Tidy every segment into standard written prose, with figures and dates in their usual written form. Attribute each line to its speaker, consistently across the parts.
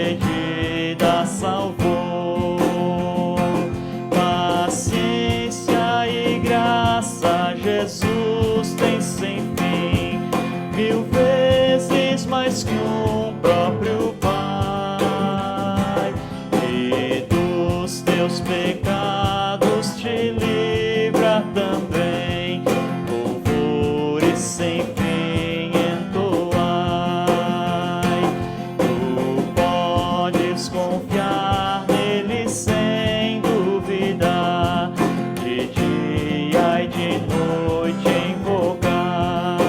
Speaker 1: perdida salvou. Paciência e graça Jesus tem sem fim, 1000 vezes mais que um próprio Pai. E dos teus pecados te livra também, louvores sem fim entoai. Tu podes confiar nele sem duvidar, de dia e de noite invocar.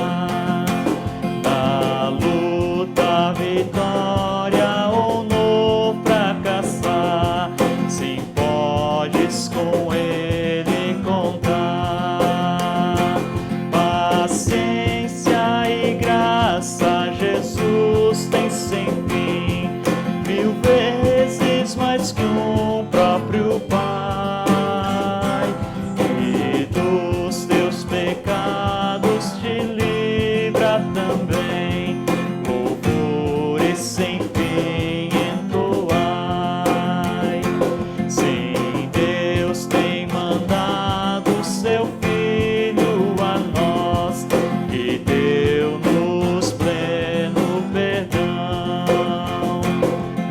Speaker 1: Na luta a vitória ou no fracassar, sim, podes com ele contar. Paciência e graça Jesus tem sem fim, 1000 vezes mais que um próprio Pai. E dos teus pecados te livra também, louvores sem fim entoai. Sim, Deus tem mandado seu Filho a nós, que deu-nos pleno perdão,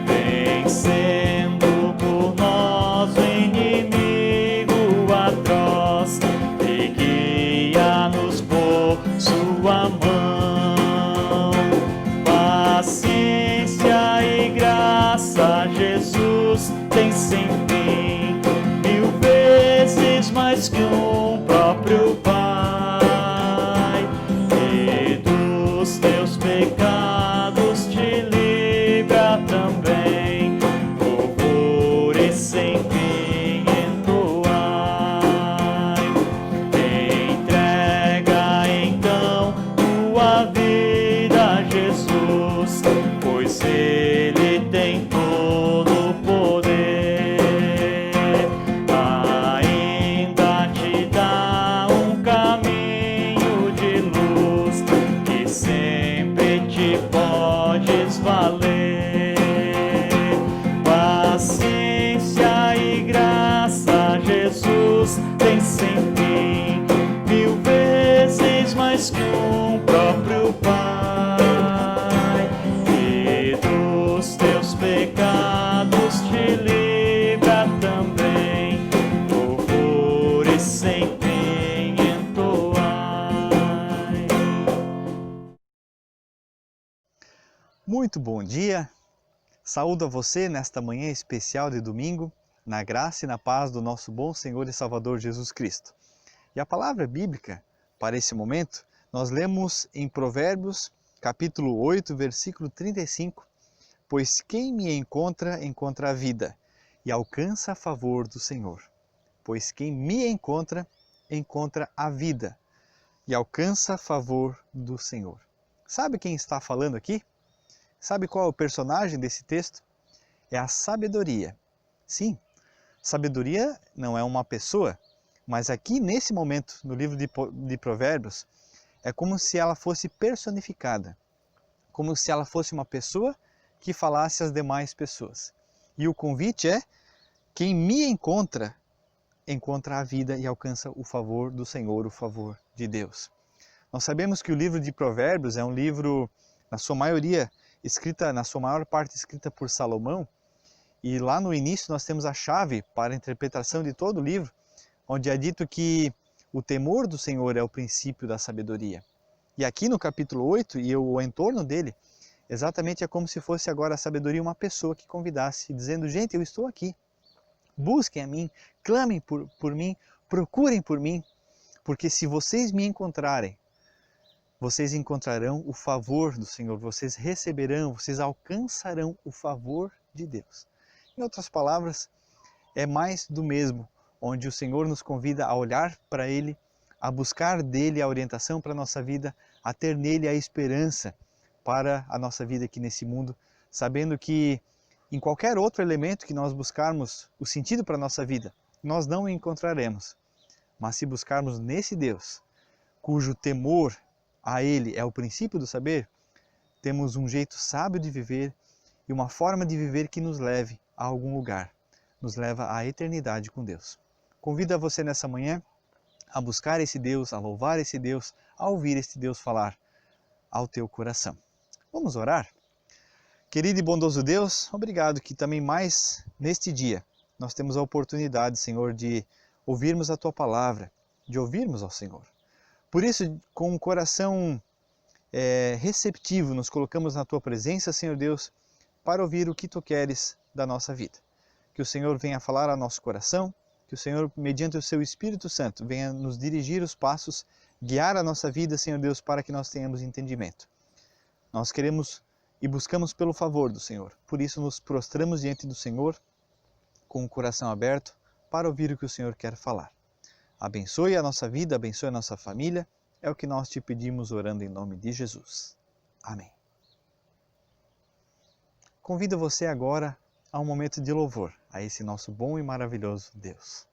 Speaker 1: vencendo por nós o inimigo atroz, e guia-nos por sua mão. Paciência e graça Jesus tem sem fim, 1000 vezes mais que um próprio Pai. E dos teus pecados te livra também, louvores sem fim entoai. Entrega então tua vida a Jesus, pois ele tem todo o poder. Ainda te dá um caminho de luz, que sempre te podes valer. Paciência e graça Jesus tem sem fim, 1000 vezes mais que um próprio Pai. E dos teus pecados te livra também, louvores sem fim entoai.
Speaker 2: Muito bom dia, saúdo a você nesta manhã especial de domingo, na graça e na paz do nosso bom Senhor e Salvador Jesus Cristo. E a palavra bíblica para esse momento, nós lemos em Provérbios, capítulo 8, versículo 35, pois quem me encontra, encontra a vida e alcança a favor do Senhor. Pois quem me encontra, encontra a vida e alcança a favor do Senhor. Sabe quem está falando aqui? Sabe qual é o personagem desse texto? É a sabedoria. Sim, sabedoria não é uma pessoa, mas aqui nesse momento, no livro de Provérbios, é como se ela fosse personificada, como se ela fosse uma pessoa que falasse às demais pessoas. E o convite é: quem me encontra, encontra a vida e alcança o favor do Senhor, o favor de Deus. Nós sabemos que o livro de Provérbios é um livro, na sua maioria, escrita, na sua maior parte escrita por Salomão, e lá no início nós temos a chave para a interpretação de todo o livro, onde é dito que o temor do Senhor é o princípio da sabedoria. E aqui no capítulo 8, e o entorno dele, exatamente é como se fosse agora a sabedoria uma pessoa que convidasse, dizendo: gente, eu estou aqui, busquem a mim, clamem por mim, procurem por mim, porque se vocês me encontrarem, vocês encontrarão o favor do Senhor, vocês receberão, vocês alcançarão o favor de Deus. Em outras palavras, é mais do mesmo, onde o Senhor nos convida a olhar para Ele, a buscar dele a orientação para a nossa vida, a ter nele a esperança para a nossa vida aqui nesse mundo, sabendo que em qualquer outro elemento que nós buscarmos o sentido para a nossa vida, nós não o encontraremos. Mas se buscarmos nesse Deus, cujo temor a Ele é o princípio do saber, temos um jeito sábio de viver e uma forma de viver que nos leve a algum lugar, nos leva à eternidade com Deus. Convido a você nessa manhã a buscar esse Deus, a louvar esse Deus, a ouvir esse Deus falar ao teu coração. Vamos orar? Querido e bondoso Deus, obrigado que também mais neste dia nós temos a oportunidade, Senhor, de ouvirmos a Tua palavra, de ouvirmos ao Senhor. Por isso, com um coração receptivo, nos colocamos na Tua presença, Senhor Deus, para ouvir o que Tu queres da nossa vida. Que o Senhor venha falar ao nosso coração, que o Senhor, mediante o Seu Espírito Santo, venha nos dirigir os passos, guiar a nossa vida, Senhor Deus, para que nós tenhamos entendimento. Nós queremos e buscamos pelo favor do Senhor. Por isso nos prostramos diante do Senhor com o coração aberto para ouvir o que o Senhor quer falar. Abençoe a nossa vida, abençoe a nossa família. É o que nós te pedimos orando em nome de Jesus. Amém. Convido você agora a um momento de louvor a esse nosso bom e maravilhoso Deus.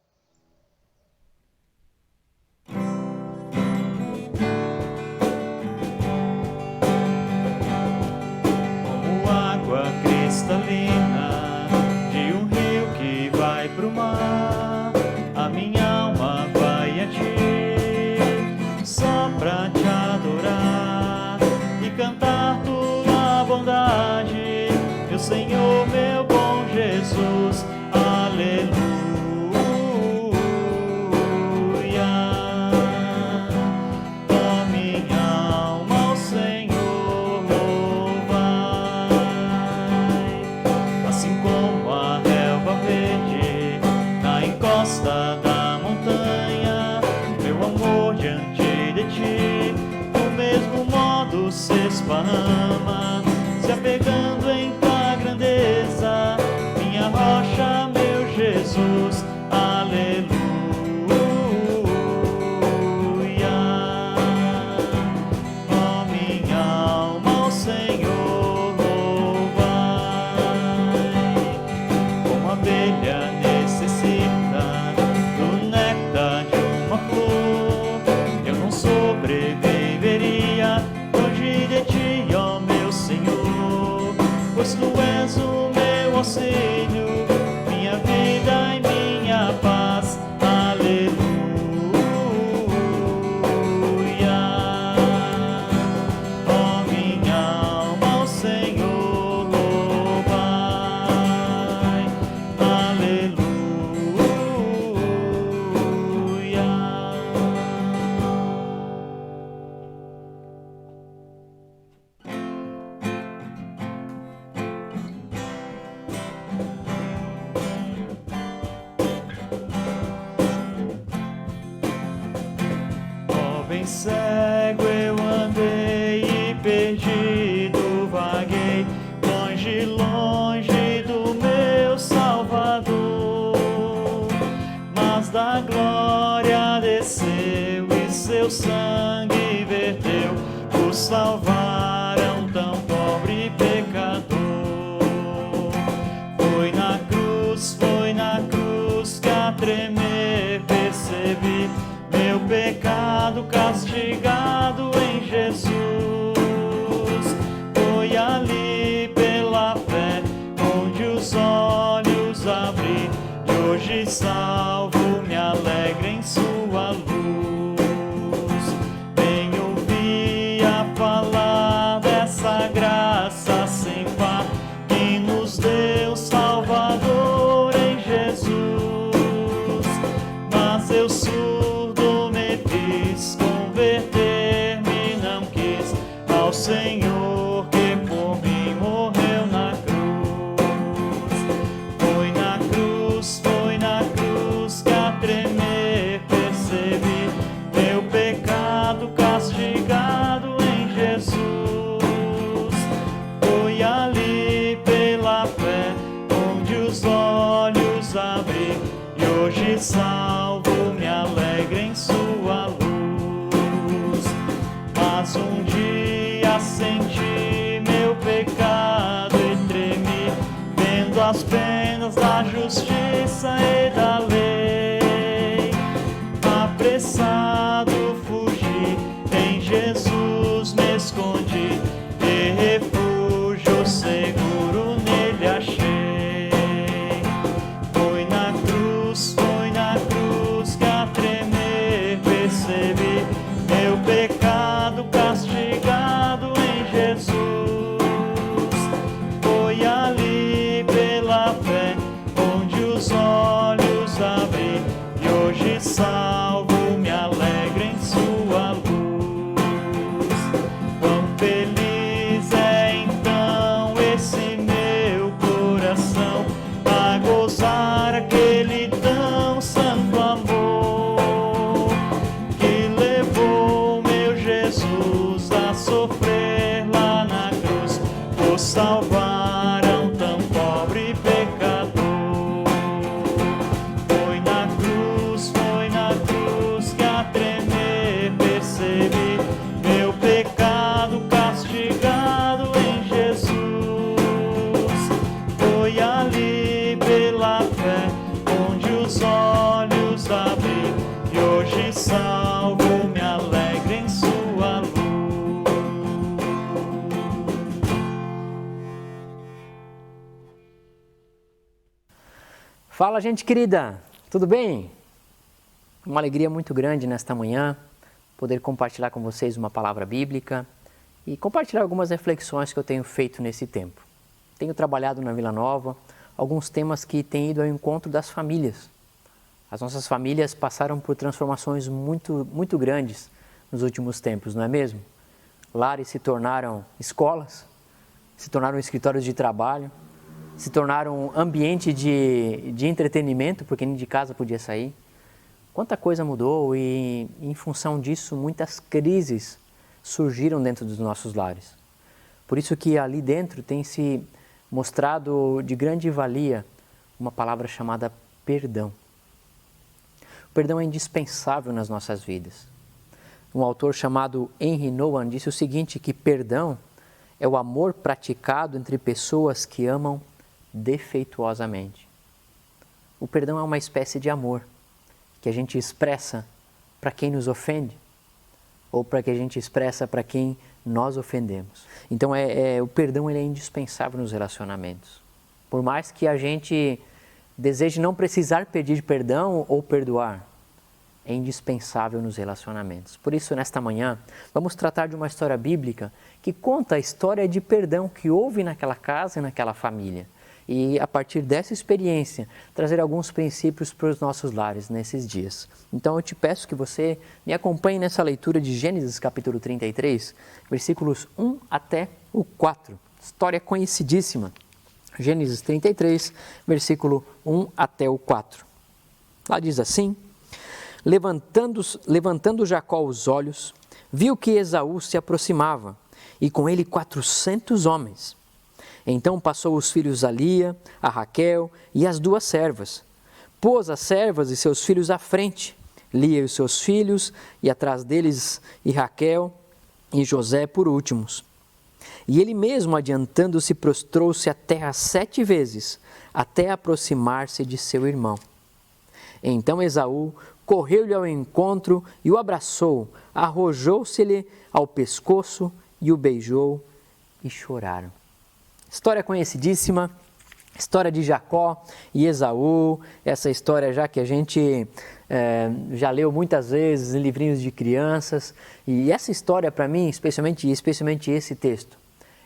Speaker 1: Como água cristalina de um rio que vai pro mar, a minha alma vai a ti, só pra te adorar e cantar tua bondade, meu Senhor, meu bom Jesus, aleluia. Ó minha alma, ao Senhor louvai, assim como a relva verde na encosta da montanha, meu amor diante de ti, do mesmo modo se esparrama, se apegando em tua grandeza, minha rocha, meu Jesus, aleluia. Ó minha alma, ao Senhor louvai, como a abelha necessita do néctar de uma flor, eu não sobreviveria longe de ti, ó meu Senhor, pois tu és o meu auxílio, minha vida e minha paz, aleluia. Ó minha alma, ao Senhor louvai, aleluia. Bem cego eu andei e perdido vaguei, longe, longe do meu Salvador, mas da glória desceu e seu sangue verteu, por salvar a um tão pobre pecador. Foi na cruz que a tremer percebi meu pecado castigado em Jesus. Foi ali pela fé onde os olhos abri, e hoje salvo me alegra em sua luz. Bem ouvia falar dessa graça sem par que nos deu Salvador em Jesus, mas eu surdo me fiz, converter-me não quis ao Senhor que por mim morreu na cruz. Foi na cruz que a tremer percebi meu pecado castigado em Jesus. Foi ali pela fé onde os olhos abri, e hoje salvo me alegra em sua luz. Mas um dia senti meu pecado e tremi, vendo as penas da justiça e da lei. Apressado fugi, em Jesus me escondi, e refúgio seguro nele
Speaker 3: Fala, gente querida, tudo bem? Uma alegria muito grande nesta manhã poder compartilhar com vocês uma palavra bíblica e compartilhar algumas reflexões que eu tenho feito nesse tempo. Tenho trabalhado na Vila Nova alguns temas que têm ido ao encontro das famílias. As nossas famílias passaram por transformações muito grandes nos últimos tempos, não é mesmo? Lares se tornaram escolas, se tornaram escritórios de trabalho, se tornaram ambiente de entretenimento, porque nem de casa podia sair. Quanta coisa mudou e, em função disso, muitas crises surgiram dentro dos nossos lares. Por isso que ali dentro tem se mostrado de grande valia uma palavra chamada perdão. O perdão é indispensável nas nossas vidas. Um autor chamado Henry Nouwen disse o seguinte, que perdão é o amor praticado entre pessoas que amam defeituosamente. O perdão é uma espécie de amor que a gente expressa para quem nos ofende ou para que a gente expressa para quem nós ofendemos. Então o perdão ele é indispensável nos relacionamentos. Por mais que a gente deseje não precisar pedir perdão ou perdoar, é indispensável nos relacionamentos. Por isso, nesta manhã, vamos tratar de uma história bíblica que conta a história de perdão que houve naquela casa e naquela família. E, a partir dessa experiência, trazer alguns princípios para os nossos lares nesses dias. Então, eu te peço que você me acompanhe nessa leitura de Gênesis capítulo 33, versículos 1 até o 4. História conhecidíssima. Gênesis 33, versículo 1 até o 4. Lá diz assim: Levantando Jacó os olhos, viu que Esaú se aproximava, e com ele 400 homens. Então passou os filhos a Lia, a Raquel e as duas servas. Pôs as servas e seus filhos à frente, Lia e os seus filhos, e atrás deles e Raquel e José por últimos. E ele mesmo, adiantando-se, prostrou-se a terra 7 vezes, até aproximar-se de seu irmão. Então Esaú correu-lhe ao encontro e o abraçou, arrojou-se-lhe ao pescoço e o beijou e choraram. História conhecidíssima, história de Jacó e Esaú, essa história já que a gente já leu muitas vezes em livrinhos de crianças, e essa história para mim, especialmente esse texto,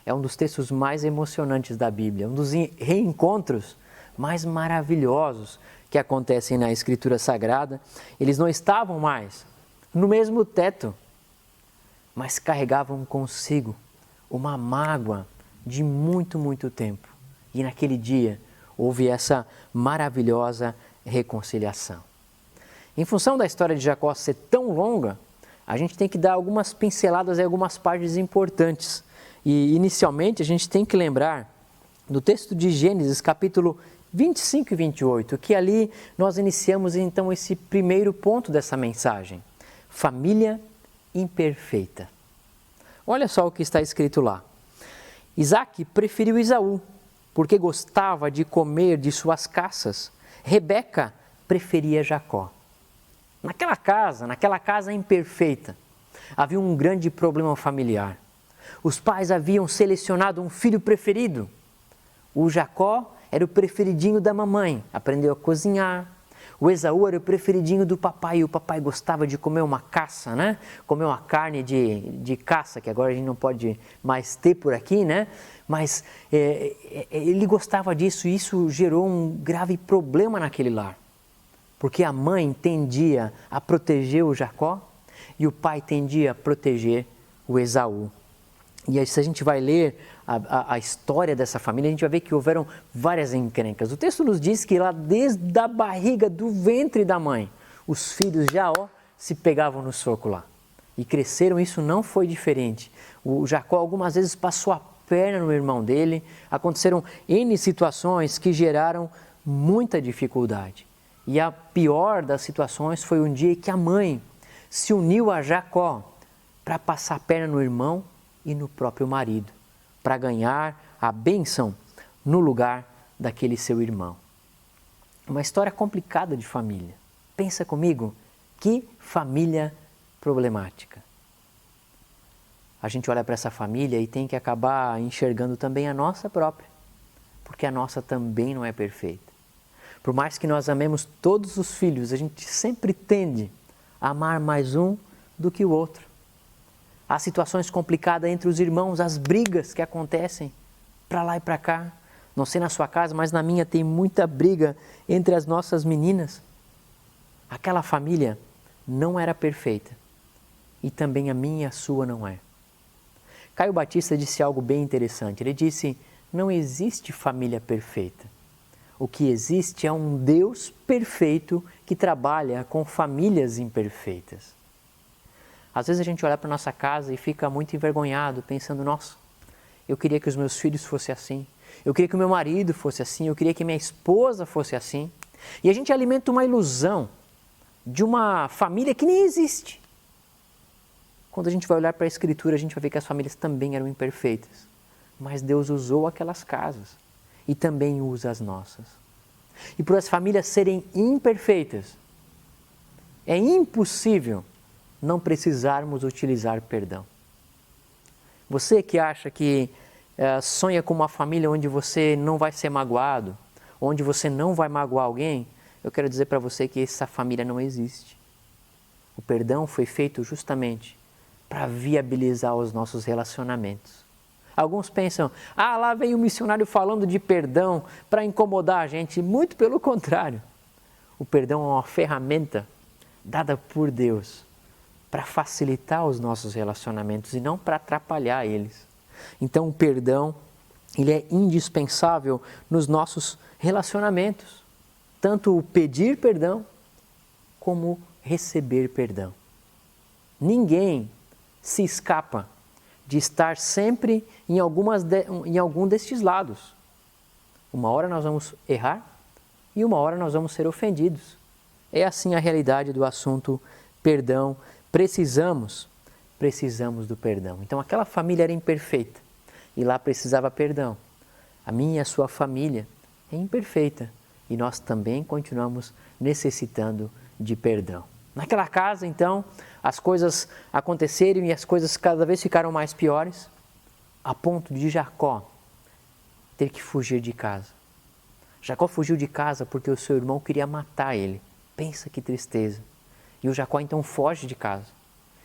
Speaker 3: é um dos textos mais emocionantes da Bíblia, um dos reencontros mais maravilhosos que acontecem na Escritura Sagrada. Eles não estavam mais no mesmo teto, mas carregavam consigo uma mágoa de muito tempo. E naquele dia houve essa maravilhosa reconciliação. Em função da história de Jacó ser tão longa, a gente tem que dar algumas pinceladas e algumas partes importantes. E inicialmente a gente tem que lembrar do texto de Gênesis, capítulo 25 e 28, que ali nós iniciamos então esse primeiro ponto dessa mensagem. Família imperfeita. Olha só o que está escrito lá. Isaac preferiu Esaú, porque gostava de comer de suas caças. Rebeca preferia Jacó. Naquela casa imperfeita, havia um grande problema familiar. Os pais haviam selecionado um filho preferido. O Jacó era o preferidinho da mamãe, aprendeu a cozinhar. O Esaú era o preferidinho do papai, e o papai gostava de comer uma caça, né? Comer uma carne de caça, que agora a gente não pode mais ter por aqui, né? Mas ele gostava disso, e isso gerou um grave problema naquele lar. Porque a mãe tendia a proteger o Jacó e o pai tendia a proteger o Esaú. E aí, se a gente vai ler a história dessa família, a gente vai ver que houveram várias encrencas. O texto nos diz que lá desde a barriga do ventre da mãe, os filhos já se pegavam no soco lá. E cresceram, isso não foi diferente. O Jacó algumas vezes passou a perna no irmão dele, aconteceram N situações que geraram muita dificuldade. E a pior das situações foi um dia que a mãe se uniu a Jacó para passar a perna no irmão e no próprio marido, para ganhar a bênção no lugar daquele seu irmão. Uma história complicada de família. Pensa comigo, que família problemática. A gente olha para essa família e tem que acabar enxergando também a nossa própria, porque a nossa também não é perfeita. Por mais que nós amemos todos os filhos, a gente sempre tende a amar mais um do que o outro. Há situações complicadas entre os irmãos, as brigas que acontecem para lá e para cá. Não sei na sua casa, mas na minha tem muita briga entre as nossas meninas. Aquela família não era perfeita e também a minha e a sua não é. Caio Batista disse algo bem interessante. Ele disse: não existe família perfeita. O que existe é um Deus perfeito que trabalha com famílias imperfeitas. Às vezes a gente olha para a nossa casa e fica muito envergonhado, pensando: nossa, eu queria que os meus filhos fossem assim, eu queria que o meu marido fosse assim, eu queria que minha esposa fosse assim. E a gente alimenta uma ilusão de uma família que nem existe. Quando a gente vai olhar para a Escritura, a gente vai ver que as famílias também eram imperfeitas. Mas Deus usou aquelas casas e também usa as nossas. E por as famílias serem imperfeitas, é impossível não precisarmos utilizar perdão. Você que acha que sonha com uma família onde você não vai ser magoado, onde você não vai magoar alguém, eu quero dizer para você que essa família não existe. O perdão foi feito justamente para viabilizar os nossos relacionamentos. Alguns pensam: lá vem o missionário falando de perdão para incomodar a gente. Muito pelo contrário. O perdão é uma ferramenta dada por Deus para facilitar os nossos relacionamentos e não para atrapalhar eles. Então o perdão, ele é indispensável nos nossos relacionamentos. Tanto o pedir perdão, como receber perdão. Ninguém se escapa de estar sempre em algum destes lados. Uma hora nós vamos errar e uma hora nós vamos ser ofendidos. É assim a realidade do assunto perdão. Precisamos do perdão. Então aquela família era imperfeita e lá precisava perdão. A minha e a sua família é imperfeita e nós também continuamos necessitando de perdão. Naquela casa, então, as coisas aconteceram e as coisas cada vez ficaram mais piores, a ponto de Jacó ter que fugir de casa. Jacó fugiu de casa porque o seu irmão queria matar ele. Pensa que tristeza. E o Jacó então foge de casa,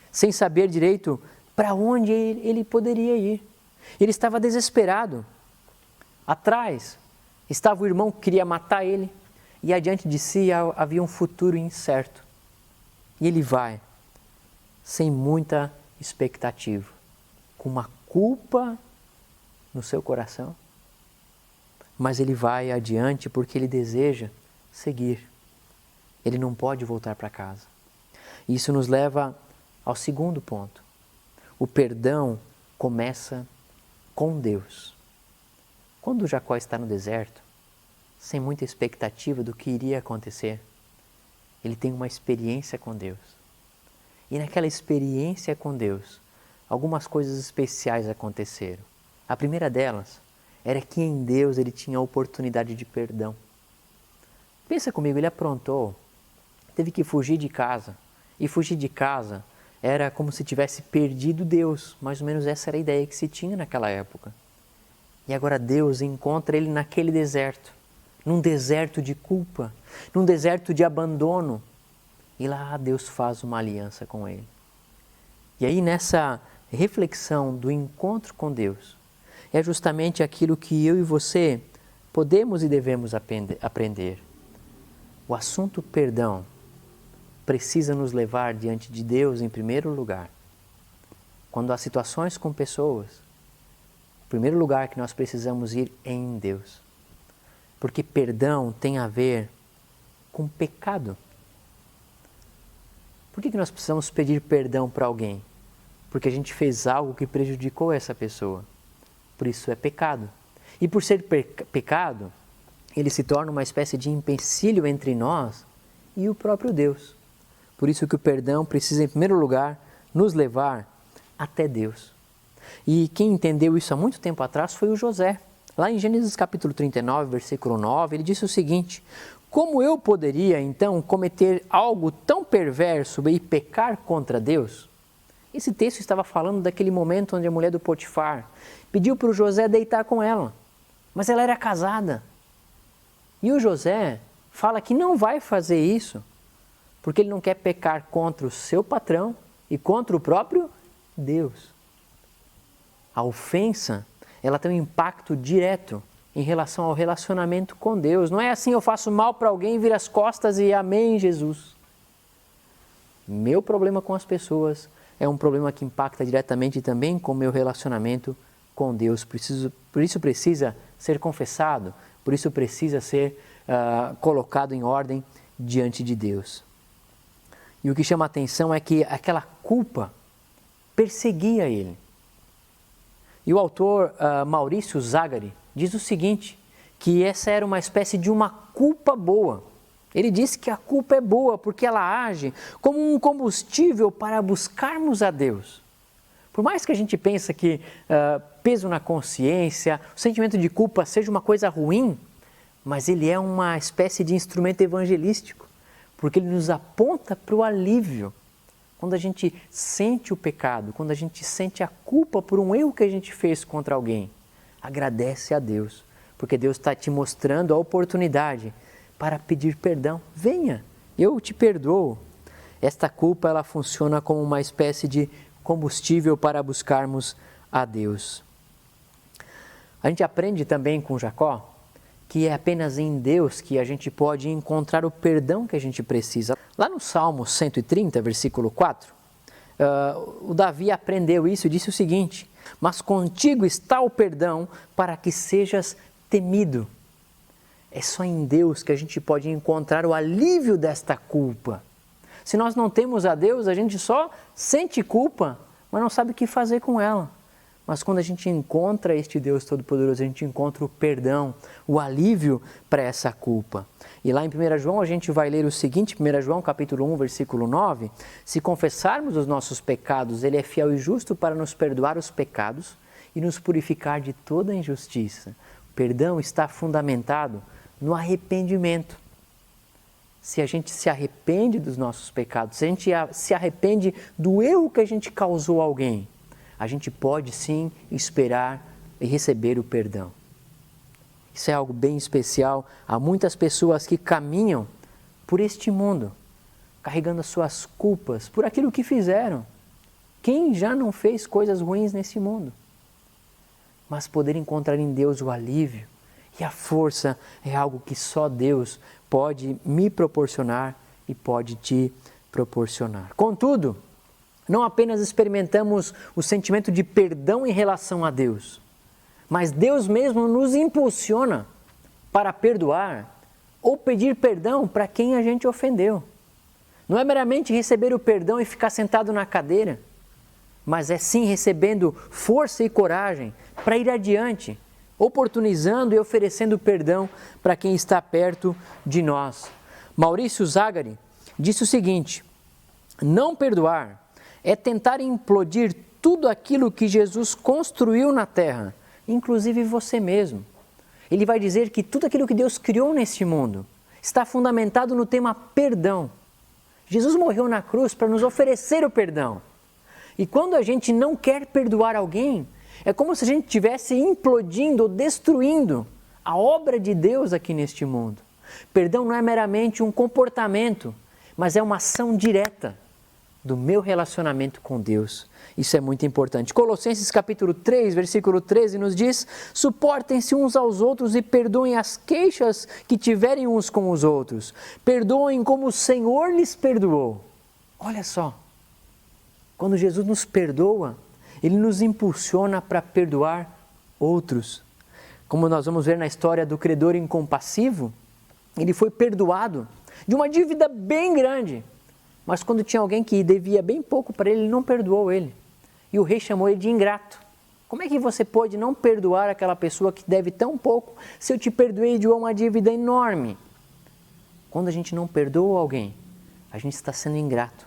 Speaker 3: sem saber direito para onde ele poderia ir. Ele estava desesperado. Atrás estava o irmão que queria matar ele e adiante de si havia um futuro incerto. E ele vai sem muita expectativa, com uma culpa no seu coração, mas ele vai adiante porque ele deseja seguir. Ele não pode voltar para casa. Isso nos leva ao segundo ponto. O perdão começa com Deus. Quando Jacó está no deserto, sem muita expectativa do que iria acontecer, ele tem uma experiência com Deus. E naquela experiência com Deus, algumas coisas especiais aconteceram. A primeira delas era que em Deus ele tinha a oportunidade de perdão. Pensa comigo, ele aprontou, teve que fugir de casa. E fugir de casa era como se tivesse perdido Deus. Mais ou menos essa era a ideia que se tinha naquela época. E agora Deus encontra ele naquele deserto. Num deserto de culpa, num deserto de abandono. E lá Deus faz uma aliança com ele. E aí nessa reflexão do encontro com Deus, é justamente aquilo que eu e você podemos e devemos aprender. O assunto perdão precisa nos levar diante de Deus em primeiro lugar. Quando há situações com pessoas, o primeiro lugar que nós precisamos ir é em Deus. Porque perdão tem a ver com pecado. Por que nós precisamos pedir perdão para alguém? Porque a gente fez algo que prejudicou essa pessoa. Por isso é pecado. E por ser pecado, ele se torna uma espécie de empecilho entre nós e o próprio Deus. Por isso que o perdão precisa, em primeiro lugar, nos levar até Deus. E quem entendeu isso há muito tempo atrás foi o José. Lá em Gênesis capítulo 39, versículo 9, ele disse o seguinte: como eu poderia então cometer algo tão perverso e pecar contra Deus? Esse texto estava falando daquele momento onde a mulher do Potifar pediu para o José deitar com ela, mas ela era casada. E o José fala que não vai fazer isso, porque ele não quer pecar contra o seu patrão e contra o próprio Deus. A ofensa, ela tem um impacto direto em relação ao relacionamento com Deus. Não é assim, eu faço mal para alguém, viro as costas e amém, Jesus. Meu problema com as pessoas é um problema que impacta diretamente também com o meu relacionamento com Deus. Por isso precisa ser confessado, por isso precisa ser colocado em ordem diante de Deus. E o que chama a atenção é que aquela culpa perseguia ele. E o autor Maurício Zagari diz o seguinte, que essa era uma espécie de uma culpa boa. Ele diz que a culpa é boa porque ela age como um combustível para buscarmos a Deus. Por mais que a gente pense que peso na consciência, o sentimento de culpa seja uma coisa ruim, mas ele é uma espécie de instrumento evangelístico, porque ele nos aponta para o alívio. Quando a gente sente o pecado, quando a gente sente a culpa por um erro que a gente fez contra alguém, agradece a Deus, porque Deus está te mostrando a oportunidade para pedir perdão. Venha, eu te perdoo. Esta culpa, ela funciona como uma espécie de combustível para buscarmos a Deus. A gente aprende também com Jacó que é apenas em Deus que a gente pode encontrar o perdão que a gente precisa. Lá no Salmo 130, versículo 4, o Davi aprendeu isso e disse o seguinte: mas contigo está o perdão para que sejas temido. É só em Deus que a gente pode encontrar o alívio desta culpa. Se nós não temos a Deus, a gente só sente culpa, mas não sabe o que fazer com ela. Mas quando a gente encontra este Deus Todo-Poderoso, a gente encontra o perdão, o alívio para essa culpa. E lá em 1 João a gente vai ler o seguinte, 1 João capítulo 1, versículo 9, se confessarmos os nossos pecados, Ele é fiel e justo para nos perdoar os pecados e nos purificar de toda injustiça. O perdão está fundamentado no arrependimento. Se a gente se arrepende dos nossos pecados, se a gente se arrepende do erro que a gente causou a alguém, a gente pode sim esperar e receber o perdão. Isso é algo bem especial. Há muitas pessoas que caminham por este mundo, carregando as suas culpas por aquilo que fizeram. Quem já não fez coisas ruins nesse mundo? Mas poder encontrar em Deus o alívio e a força é algo que só Deus pode me proporcionar e pode te proporcionar. Contudo, não apenas experimentamos o sentimento de perdão em relação a Deus, mas Deus mesmo nos impulsiona para perdoar ou pedir perdão para quem a gente ofendeu. Não é meramente receber o perdão e ficar sentado na cadeira, mas é sim recebendo força e coragem para ir adiante, oportunizando e oferecendo perdão para quem está perto de nós. Maurício Zagari disse o seguinte: não perdoar é tentar implodir tudo aquilo que Jesus construiu na terra, inclusive você mesmo. Ele vai dizer que tudo aquilo que Deus criou neste mundo está fundamentado no tema perdão. Jesus morreu na cruz para nos oferecer o perdão. E quando a gente não quer perdoar alguém, é como se a gente estivesse implodindo ou destruindo a obra de Deus aqui neste mundo. Perdão não é meramente um comportamento, mas é uma ação direta do meu relacionamento com Deus. Isso é muito importante. Colossenses capítulo 3, versículo 13 nos diz: suportem-se uns aos outros e perdoem as queixas que tiverem uns com os outros. Perdoem como o Senhor lhes perdoou. Olha só, quando Jesus nos perdoa, Ele nos impulsiona para perdoar outros. Como nós vamos ver na história do credor incompassivo, ele foi perdoado de uma dívida bem grande. Mas quando tinha alguém que devia bem pouco para ele, ele não perdoou ele. E o rei chamou ele de ingrato. Como é que você pode não perdoar aquela pessoa que deve tão pouco, se eu te perdoei de uma dívida enorme? Quando a gente não perdoa alguém, a gente está sendo ingrato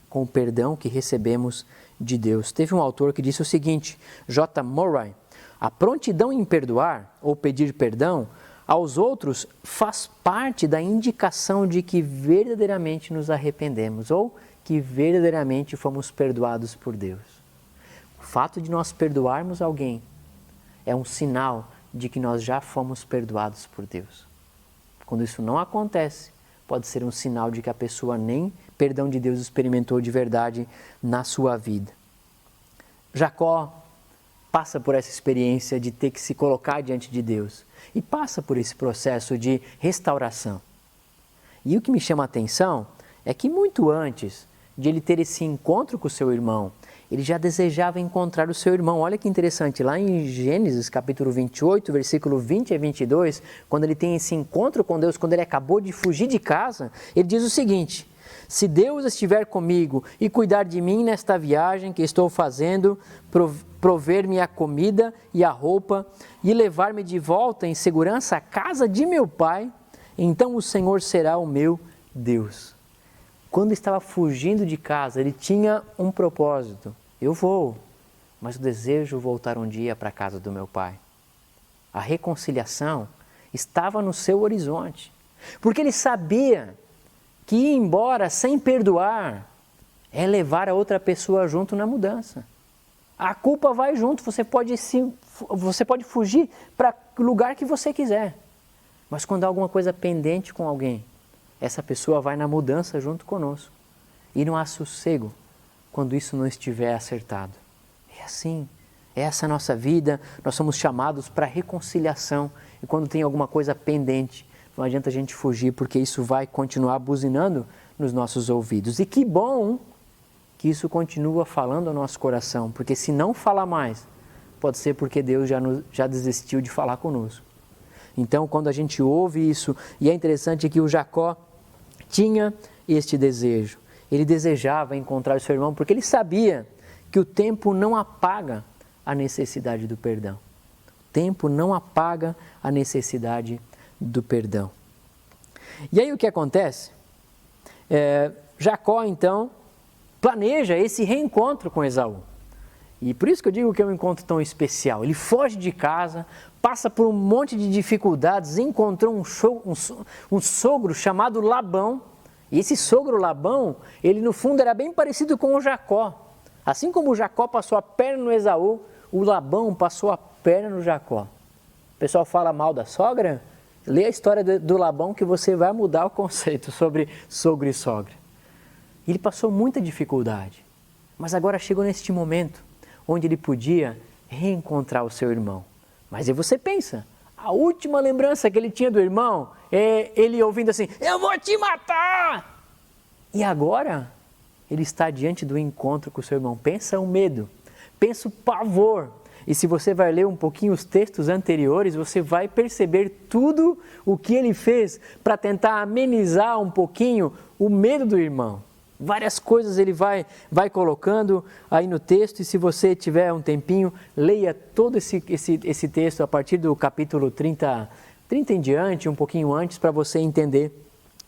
Speaker 3: com o perdão que recebemos de Deus. Teve um autor que disse o seguinte, J. Murray: a prontidão em perdoar ou pedir perdão aos outros faz parte da indicação de que verdadeiramente nos arrependemos ou que verdadeiramente fomos perdoados por Deus. O fato de nós perdoarmos alguém é um sinal de que nós já fomos perdoados por Deus. Quando isso não acontece, pode ser um sinal de que a pessoa nem perdão de Deus experimentou de verdade na sua vida. Jacó passa por essa experiência de ter que se colocar diante de Deus e passa por esse processo de restauração. E o que me chama a atenção é que muito antes de ele ter esse encontro com o seu irmão, ele já desejava encontrar o seu irmão. Olha que interessante, lá em Gênesis capítulo 28, versículo 20 a 22, quando ele tem esse encontro com Deus, quando ele acabou de fugir de casa, ele diz o seguinte: se Deus estiver comigo e cuidar de mim nesta viagem que estou fazendo, prover-me a comida e a roupa e levar-me de volta em segurança à casa de meu pai, então o Senhor será o meu Deus. Quando estava fugindo de casa, ele tinha um propósito. Eu vou, mas eu desejo voltar um dia para a casa do meu pai. A reconciliação estava no seu horizonte, porque ele sabia que ir embora sem perdoar é levar a outra pessoa junto na mudança. A culpa vai junto, você pode fugir para o lugar que você quiser, mas quando há alguma coisa pendente com alguém, essa pessoa vai na mudança junto conosco. E não há sossego quando isso não estiver acertado. É assim, é essa a nossa vida, nós somos chamados para reconciliação. E quando tem alguma coisa pendente, não adianta a gente fugir, porque isso vai continuar buzinando nos nossos ouvidos. E que bom que isso continua falando ao nosso coração, porque se não falar mais, pode ser porque Deus já desistiu de falar conosco. Então, quando a gente ouve isso, e é interessante que o Jacó tinha este desejo. Ele desejava encontrar o seu irmão porque ele sabia que o tempo não apaga a necessidade do perdão. O tempo não apaga a necessidade do perdão. E aí o que acontece? Jacó, então, planeja esse reencontro com Esaú. E por isso que eu digo que é um encontro tão especial. Ele foge de casa, passa por um monte de dificuldades, encontrou um sogro chamado Labão. E esse sogro Labão, ele no fundo era bem parecido com o Jacó. Assim como o Jacó passou a perna no Esaú, o Labão passou a perna no Jacó. O pessoal fala mal da sogra? Lê a história do Labão que você vai mudar o conceito sobre sogro e sogra. Ele passou muita dificuldade, mas agora chegou neste momento onde ele podia reencontrar o seu irmão. Mas aí você pensa, a última lembrança que ele tinha do irmão é ele ouvindo assim: eu vou te matar! E agora ele está diante do encontro com o seu irmão. Pensa o medo, pensa o pavor. E se você vai ler um pouquinho os textos anteriores, você vai perceber tudo o que ele fez para tentar amenizar um pouquinho o medo do irmão. Várias coisas ele vai colocando aí no texto, e se você tiver um tempinho, leia todo esse texto a partir do capítulo 30 em diante, um pouquinho antes, para você entender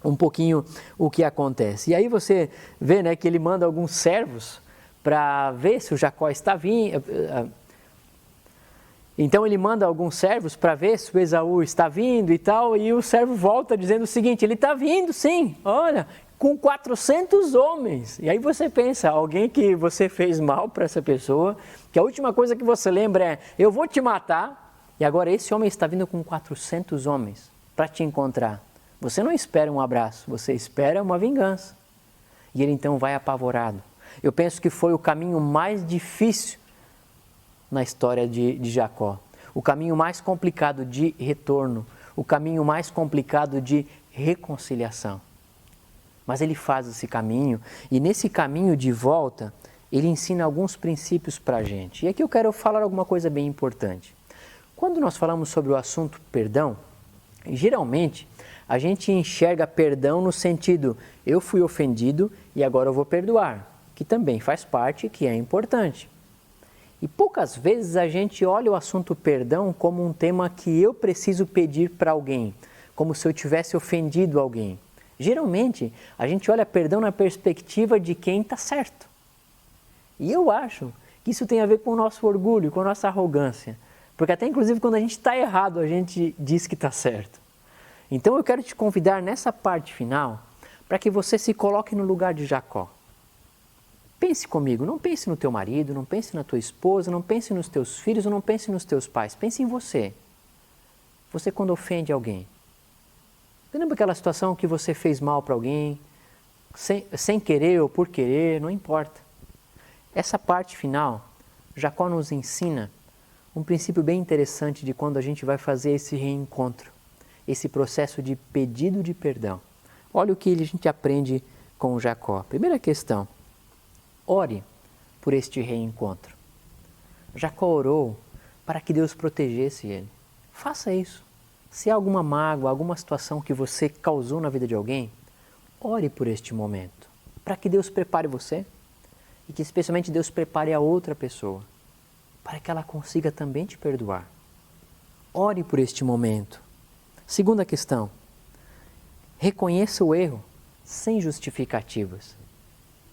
Speaker 3: um pouquinho o que acontece. E aí você vê, né, que ele manda alguns servos para ver se o Jacó está vindo. Então ele manda alguns servos para ver se o Esaú está vindo e tal, e o servo volta dizendo o seguinte: ele está vindo sim, olha, com 400 homens. E aí você pensa, alguém que você fez mal para essa pessoa, que a última coisa que você lembra é: eu vou te matar, e agora esse homem está vindo com 400 homens para te encontrar. Você não espera um abraço, você espera uma vingança. E ele então vai apavorado. Eu penso que foi o caminho mais difícil na história de Jacó. O caminho mais complicado de retorno, o caminho mais complicado de reconciliação. Mas ele faz esse caminho, e nesse caminho de volta, ele ensina alguns princípios para a gente. E aqui eu quero falar alguma coisa bem importante. Quando nós falamos sobre o assunto perdão, geralmente a gente enxerga perdão no sentido: eu fui ofendido e agora eu vou perdoar, que também faz parte, que é importante. E poucas vezes a gente olha o assunto perdão como um tema que eu preciso pedir para alguém, como se eu tivesse ofendido alguém. Geralmente, a gente olha perdão na perspectiva de quem está certo. E eu acho que isso tem a ver com o nosso orgulho, com a nossa arrogância. Porque até inclusive quando a gente está errado, a gente diz que está certo. Então eu quero te convidar nessa parte final para que você se coloque no lugar de Jacó. Pense comigo, não pense no teu marido, não pense na tua esposa, não pense nos teus filhos, não pense nos teus pais. Pense em você. Você quando ofende alguém, Você lembra aquela situação que você fez mal para alguém, sem querer ou por querer, não importa. Essa parte final, Jacó nos ensina um princípio bem interessante de quando a gente vai fazer esse reencontro, esse processo de pedido de perdão. Olha o que a gente aprende com Jacó. Primeira questão, ore por este reencontro. Jacó orou para que Deus protegesse ele. Faça isso. Se há alguma mágoa, alguma situação que você causou na vida de alguém, ore por este momento, para que Deus prepare você e que especialmente Deus prepare a outra pessoa, para que ela consiga também te perdoar. Ore por este momento. Segunda questão, reconheça o erro sem justificativas.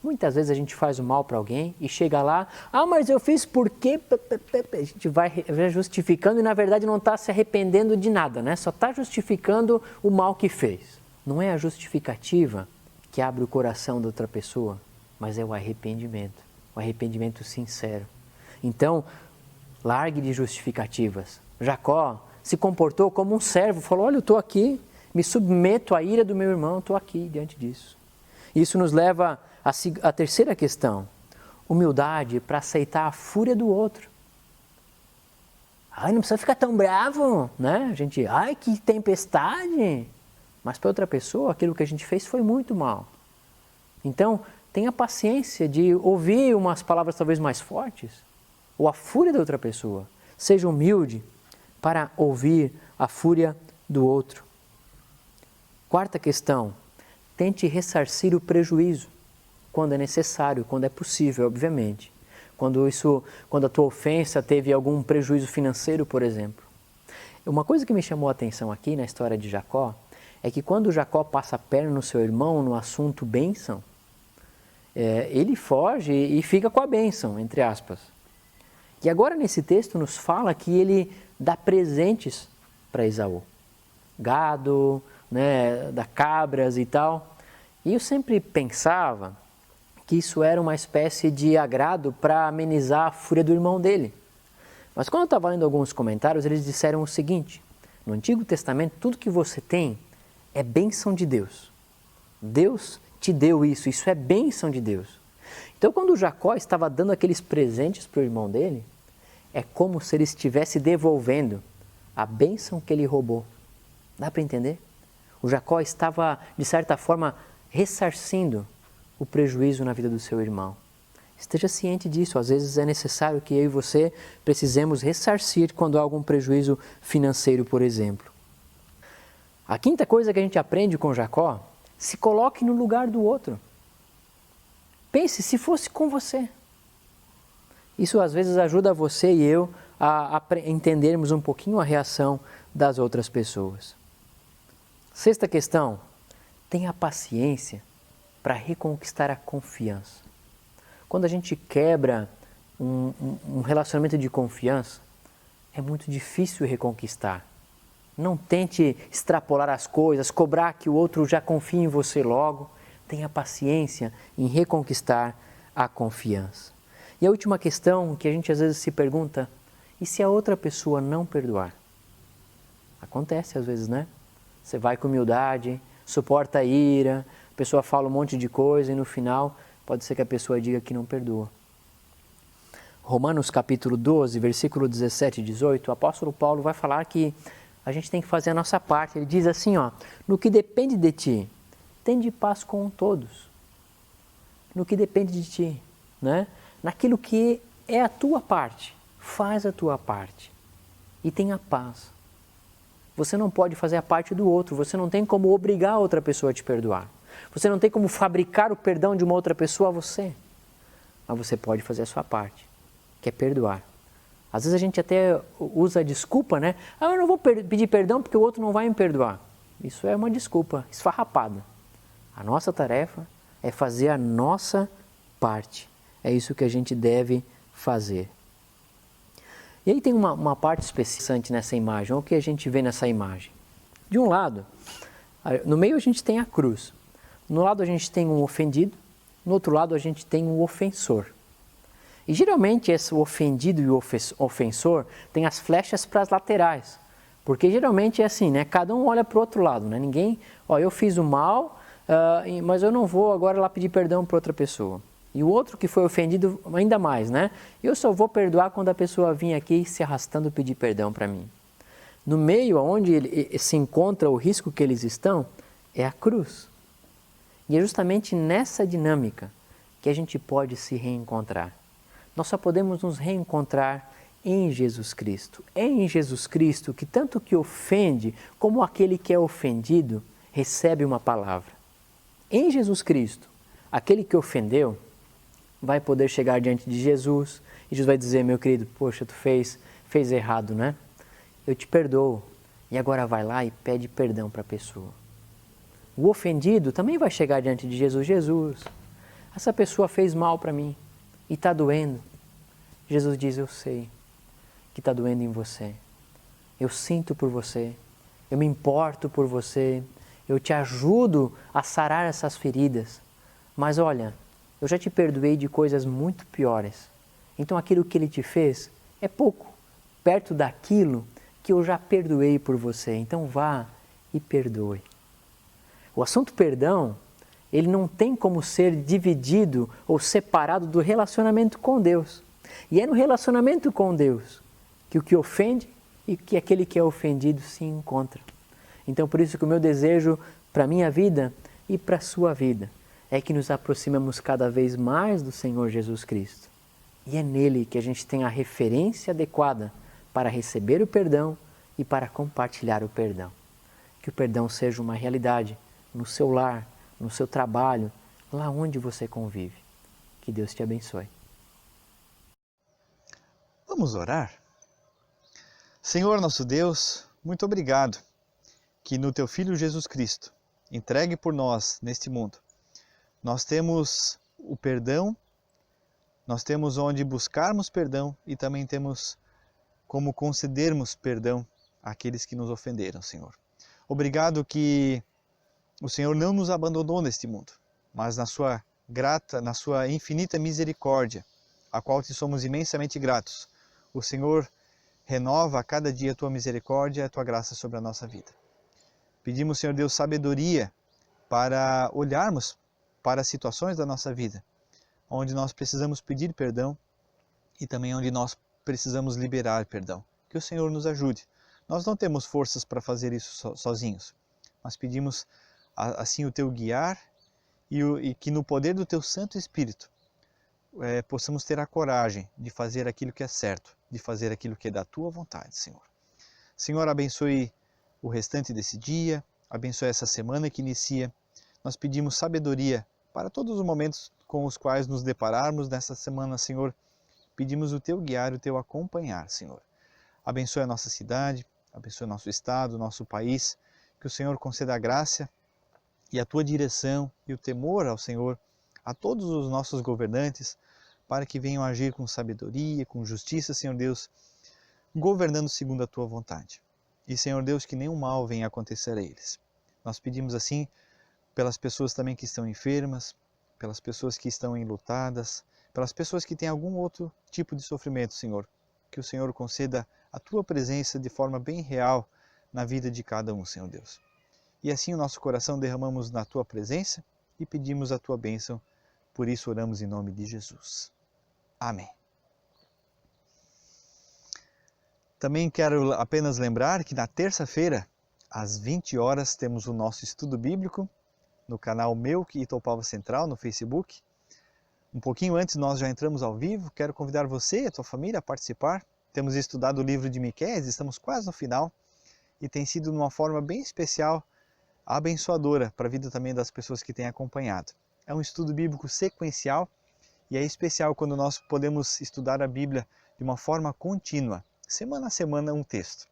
Speaker 3: Muitas vezes a gente faz o mal para alguém e chega lá, mas eu fiz por quê? A gente vai justificando e na verdade não está se arrependendo de nada, né? Só está justificando o mal que fez. Não é a justificativa que abre o coração da outra pessoa, mas é o arrependimento sincero. Então, largue de justificativas. Jacó se comportou como um servo, falou, olha, eu estou aqui, me submeto à ira do meu irmão, estou aqui diante disso. Isso nos leva à terceira questão, humildade para aceitar a fúria do outro. Não precisa ficar tão bravo, né? A gente, que tempestade! Mas para outra pessoa, aquilo que a gente fez foi muito mal. Então, tenha paciência de ouvir umas palavras talvez mais fortes, ou a fúria da outra pessoa. Seja humilde para ouvir a fúria do outro. Quarta questão, tente ressarcir o prejuízo, quando é necessário, quando é possível, obviamente. Quando a tua ofensa teve algum prejuízo financeiro, por exemplo. Uma coisa que me chamou a atenção aqui na história de Jacó, é que quando Jacó passa a perna no seu irmão no assunto bênção, ele foge e fica com a bênção, entre aspas. E agora nesse texto nos fala que ele dá presentes para Esaú. Gado, né, dá cabras e tal. E eu sempre pensava que isso era uma espécie de agrado para amenizar a fúria do irmão dele. Mas quando eu estava lendo alguns comentários, eles disseram o seguinte, no Antigo Testamento, tudo que você tem é bênção de Deus. Deus te deu isso é bênção de Deus. Então quando Jacó estava dando aqueles presentes para o irmão dele, é como se ele estivesse devolvendo a bênção que ele roubou. Dá para entender? O Jacó estava, de certa forma, ressarcindo o prejuízo na vida do seu irmão. Esteja ciente disso, às vezes é necessário que eu e você precisemos ressarcir quando há algum prejuízo financeiro, por exemplo. A quinta coisa que a gente aprende com Jacó, se coloque no lugar do outro. Pense se fosse com você. Isso às vezes ajuda você e eu a entendermos um pouquinho a reação das outras pessoas. Sexta questão, tenha paciência para reconquistar a confiança. Quando a gente quebra um relacionamento de confiança, é muito difícil reconquistar. Não tente extrapolar as coisas, cobrar que o outro já confie em você logo. Tenha paciência em reconquistar a confiança. E a última questão que a gente às vezes se pergunta, e se a outra pessoa não perdoar? Acontece às vezes, né? Você vai com humildade, suporta a ira, a pessoa fala um monte de coisa e no final pode ser que a pessoa diga que não perdoa. Romanos capítulo 12, versículo 17 e 18, o apóstolo Paulo vai falar que a gente tem que fazer a nossa parte. Ele diz assim, no que depende de ti, tende paz com todos. No que depende de ti, né? Naquilo que é a tua parte, faz a tua parte e tenha paz. Você não pode fazer a parte do outro, você não tem como obrigar a outra pessoa a te perdoar. Você não tem como fabricar o perdão de uma outra pessoa a você. Mas você pode fazer a sua parte, que é perdoar. Às vezes a gente até usa a desculpa, né? Eu não vou pedir perdão porque o outro não vai me perdoar. Isso é uma desculpa esfarrapada. A nossa tarefa é fazer a nossa parte. É isso que a gente deve fazer. E aí tem uma parte específica nessa imagem. O que a gente vê nessa imagem? De um lado, no meio a gente tem a cruz. No lado a gente tem um ofendido, no outro lado a gente tem um ofensor. E geralmente esse ofendido e o ofensor tem as flechas para as laterais, Porque geralmente é assim, né? Cada um olha para o outro lado, né? Ninguém, ó, eu fiz o mal, mas eu não vou agora lá pedir perdão para outra pessoa. E o outro que foi ofendido ainda mais, né? Eu só vou perdoar quando a pessoa vir aqui se arrastando pedir perdão para mim. No meio onde se encontra o risco que eles estão, é a cruz. E é justamente nessa dinâmica que a gente pode se reencontrar. Nós só podemos nos reencontrar em Jesus Cristo. É em Jesus Cristo que tanto o que ofende como aquele que é ofendido recebe uma palavra. Em Jesus Cristo, aquele que ofendeu vai poder chegar diante de Jesus e Jesus vai dizer, meu querido, poxa, tu fez errado, né? Eu te perdoo. E agora vai lá e pede perdão para a pessoa. O ofendido também vai chegar diante de Jesus. Jesus, essa pessoa fez mal para mim e está doendo. Jesus diz, eu sei que está doendo em você. Eu sinto por você. Eu me importo por você. Eu te ajudo a sarar essas feridas. Mas olha, eu já te perdoei de coisas muito piores. Então aquilo que ele te fez é pouco, perto daquilo que eu já perdoei por você. Então vá e perdoe. O assunto perdão, ele não tem como ser dividido ou separado do relacionamento com Deus. E é no relacionamento com Deus que o que ofende e que aquele que é ofendido se encontra. Então por isso que o meu desejo para a minha vida e para a sua vida é que nos aproximemos cada vez mais do Senhor Jesus Cristo. E é nele que a gente tem a referência adequada para receber o perdão e para compartilhar o perdão. Que o perdão seja uma realidade no seu lar, no seu trabalho, lá onde você convive. Que Deus te abençoe.
Speaker 2: Vamos orar? Senhor nosso Deus, muito obrigado que no Teu Filho Jesus Cristo, entregue por nós neste mundo, nós temos o perdão, nós temos onde buscarmos perdão e também temos como concedermos perdão àqueles que nos ofenderam, Senhor. Obrigado que o Senhor não nos abandonou neste mundo, mas na sua infinita misericórdia, a qual te somos imensamente gratos, o Senhor renova a cada dia a tua misericórdia e a tua graça sobre a nossa vida. Pedimos, Senhor Deus, sabedoria para olharmos para as situações da nossa vida, onde nós precisamos pedir perdão e também onde nós precisamos liberar perdão. Que o Senhor nos ajude. Nós não temos forças para fazer isso sozinhos, mas pedimos assim o Teu guiar e que no poder do Teu Santo Espírito possamos ter a coragem de fazer aquilo que é certo, de fazer aquilo que é da Tua vontade, Senhor. Senhor, abençoe o restante desse dia, abençoe essa semana que inicia. Nós pedimos sabedoria para todos os momentos com os quais nos depararmos nessa semana, Senhor. Pedimos o Teu guiar e o Teu acompanhar, Senhor. Abençoe a nossa cidade, abençoe o nosso estado, o nosso país. Que o Senhor conceda a graça e a Tua direção e o temor ao Senhor a todos os nossos governantes, para que venham agir com sabedoria, com justiça, Senhor Deus, governando segundo a Tua vontade. E, Senhor Deus, que nenhum mal venha acontecer a eles. Nós pedimos assim pelas pessoas também que estão enfermas, pelas pessoas que estão enlutadas, pelas pessoas que têm algum outro tipo de sofrimento, Senhor. Que o Senhor conceda a Tua presença de forma bem real na vida de cada um, Senhor Deus. E assim o nosso coração derramamos na Tua presença e pedimos a Tua bênção. Por isso oramos em nome de Jesus. Amém. Também quero apenas lembrar que na terça-feira, às 20 horas, temos o nosso estudo bíblico no canal Melk Itaupava Central, no Facebook. Um pouquinho antes nós já entramos ao vivo. Quero convidar você e a tua família a participar. Temos estudado o livro de Miqueias, estamos quase no final e tem sido de uma forma bem especial, abençoadora para a vida também das pessoas que têm acompanhado. É um estudo bíblico sequencial e é especial quando nós podemos estudar a Bíblia de uma forma contínua, semana a semana um texto.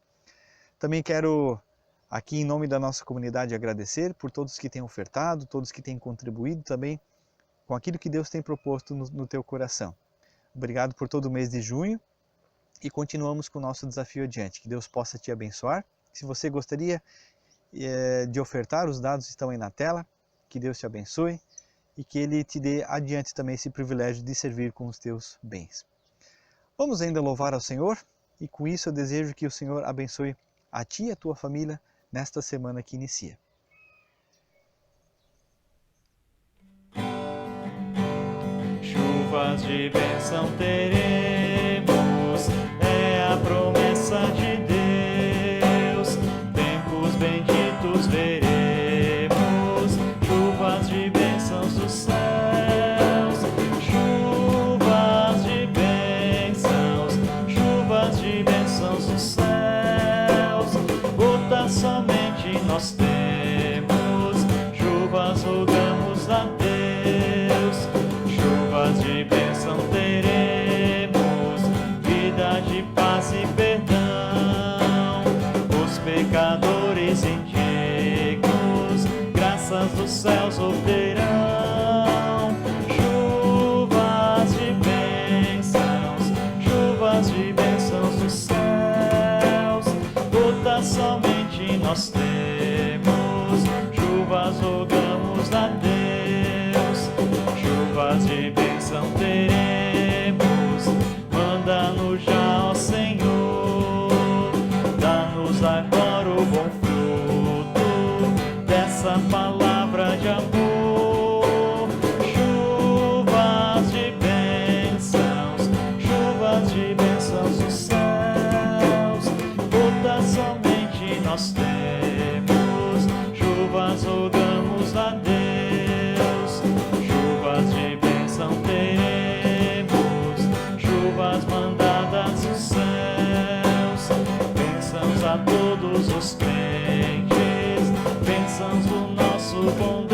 Speaker 2: Também quero aqui em nome da nossa comunidade agradecer por todos que têm ofertado, todos que têm contribuído também com aquilo que Deus tem proposto no teu coração. Obrigado por todo o mês de junho e continuamos com o nosso desafio adiante. Que Deus possa te abençoar. Se você gostaria de ofertar, os dados estão aí na tela. Que Deus te abençoe e que Ele te dê adiante também esse privilégio de servir com os teus bens. Vamos ainda louvar ao Senhor e com isso eu desejo que o Senhor abençoe a ti e a tua família nesta semana que inicia.
Speaker 1: Chuvas de bênção teremos, é a promessa de Deus. Tempos benditos veremos, chuvas de bênçãos dos céus. Chuvas de bênçãos dos céus. Gotas somente nós temos, chuvas rogamos a Deus. Chuvas de bênção teremos, vida de paz e perdão. Os pecadores indignos, graças dos céus obterão. Chuvas de bênçãos dos céus. Gotas somente nós temos, chuvas rogamos a Deus. Chuvas de bênção teremos, manda-nos já, ó Senhor. Dá-nos agora o bom fruto dessa palavra de amor. Chuvas de bênçãos dos céus. Gotas somente nós temos, chuvas rogamos a Deus. Chuvas de bênção teremos, chuvas mandadas dos céus. Bênçãos a todos os crentes, bênçãos do nosso bom Deus.